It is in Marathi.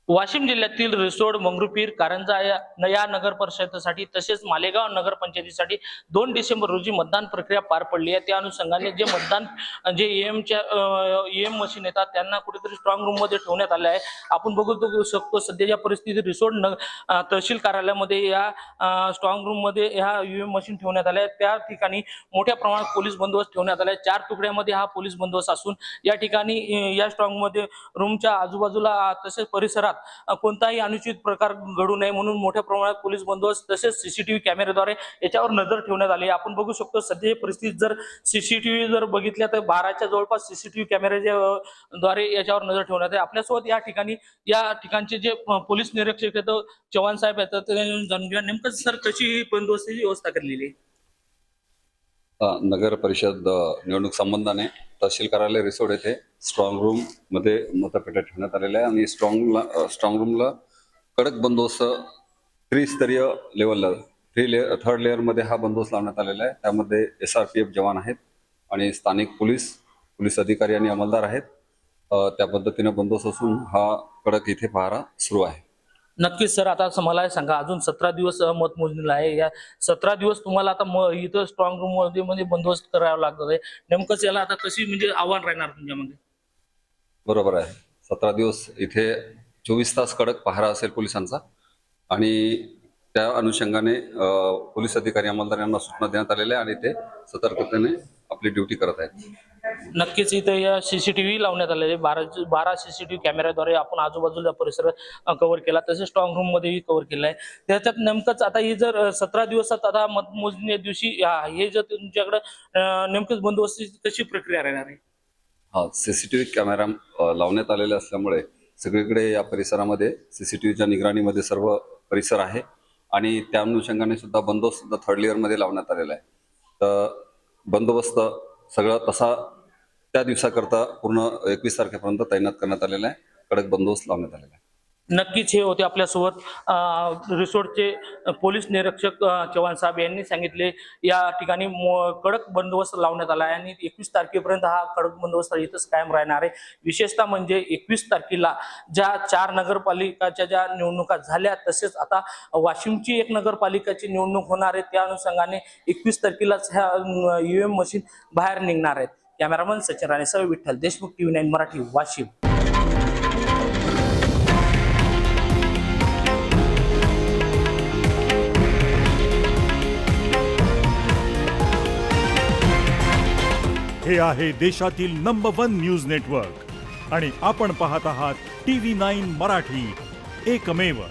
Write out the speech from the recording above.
वाशिम जिल्ह्यातील रिसोड, मंगरुळपीर, कारंजा या नगर परिषदेसाठी तसेच मालेगाव नगर पंचायतीसाठी 2 डिसेंबर रोजी मतदान प्रक्रिया पार पडली आहे। त्या अनुषंगाने जे मतदान जे ईएम मशीन येतात त्यांना कुठेतरी स्ट्रॉंग रूम मध्ये ठेवण्यात आले आहे। आपण बघू शकतो सध्याच्या परिस्थितीत रिसोड तहसील कार्यालयामध्ये या स्ट्रॉंग रूम मध्ये ह्या ईएम मशीन ठेवण्यात आल्या आहेत। त्या ठिकाणी मोठ्या प्रमाणात पोलीस बंदोबस्त ठेवण्यात आला आहे। 4 तुकड्यामध्ये हा पोलीस बंदोबस्त असून या ठिकाणी या स्ट्रॉंग मध्ये रूमच्या आजूबाजूला तसेच परिसरात कोणताही अनुचित प्रकार घडू नये म्हणून मोठ्या प्रमाणात पोलीस बंदोबस्त तसेच सीसीटीव्ही कॅमेऱ्याद्वारे याच्यावर नजर ठेवण्यात आली। आपण बघू शकतो सध्याची परिस्थिती जर सीसीटीव्ही जर बघितल्या तर 12च्या जवळपास सीसीटीव्ही कॅमेऱ्याच्या द्वारे याच्यावर नजर ठेवण्यात आहे। आपल्यासोबत या ठिकाणचे जे पोलीस निरीक्षक आहेत चव्हाण साहेब आहेत ते जाणून घेऊया नेमकं सर कशी ही बंदोबस्ताची व्यवस्था केलेली आहे। नगर परिषद निवडणूक संबंधाने तहसील कार्यालय रिसोड येथे स्ट्रॉंग रूम मध्ये मतपेट्या ठेवण्यात आलेल्या आहे आणि स्ट्रॉंग रूमला कडक बंदोबस्त त्रिस्तरीय लेवलला थर्ड लेअर मध्ये हा बंदोबस्त लावण्यात आलेला आहे। त्यामध्ये SRPF जवान आहेत आणि स्थानिक पोलीस अधिकारी आणि अंमलदार आहेत। त्या पद्धतीने बंदोबस्त असून हा कडक इथे पहारा सुरू आहे। नक्कीच सर, आता मला सांगा अजून 17 दिवस मतमोजणीला आहे। या 17 दिवस तुम्हाला आता इथं स्ट्रॉंग रूम मध्ये बंदोबस्त करावा लागत आहे। नेमकंच याला आता कशी म्हणजे आव्हान राहणार तुमच्यामध्ये? बरोबर आहे, 17 दिवस इथे 24 तास कडक पहारा असेल पोलिसांचा आणि त्या अनुषंगाने पोलीस अधिकारी अंमलदार यांना सूचना देण्यात आलेल्या आणि ते सतर्कतेने आपली ड्युटी करत आहेत। नक्कीच इथे या सीसीटीव्ही लावण्यात आलेले 12 सीसीटीव्ही कॅमेऱ्याद्वारे आपण आजूबाजूला परिसर कव्हर केला तसेच स्ट्रॉंग रूम मध्येही कव्हर केलाय। त्याच्यात नेमकंच आता ही जर 17 दिवसात आता मतमोजणी दिवशी हे जर तुमच्याकडे नेमकंच बंदोबस्ताची कशी प्रक्रिया राहणार आहे? हा, सीसीटीव्ही कॅमेरा लावण्यात आलेले असल्यामुळे सगळीकडे या परिसरामध्ये सीसीटीव्हीच्या निगराणीमध्ये सर्व परिसर आहे आणि त्या अनुषंगाने सुद्धा बंदोबस्त सुद्धा थर्ड लेअर मध्ये लावण्यात आलेला आहे। तर बंदोबस्त सगळं तसा त्या दिवसाकरता पूर्ण 21 तारखेपर्यंत तैनात करण्यात आलेला आहे। कडक बंदोबस्त लावण्यात आलेला आहे। नक्कीच हे होते आपल्यासोबत रिसोडचे पोलीस निरीक्षक चव्हाण साहेब यांनी सांगितले या ठिकाणी कडक बंदोबस्त लावण्यात आला आहे आणि 21 तारखेपर्यंत हा कडक बंदोबस्त इथंच कायम राहणार आहे। विशेषतः म्हणजे 21 तारखेला ज्या 4 नगरपालिकाच्या ज्या निवडणुका झाल्या तसेच आता वाशिमची एक नगरपालिकाची निवडणूक होणार आहे। त्या अनुषंगाने 21 तारखेलाच ह्या ईव्हीएम मशीन बाहेर निघणार आहेत। कॅमेरामन सचिन राणेसह विठ्ठल देशमुख, TV9 मराठी, वाशिम। हे आहे देशातील नंबर 1 न्यूज नेटवर्क आणि आपण पाहत आहात TV9 मराठी, एकमेव।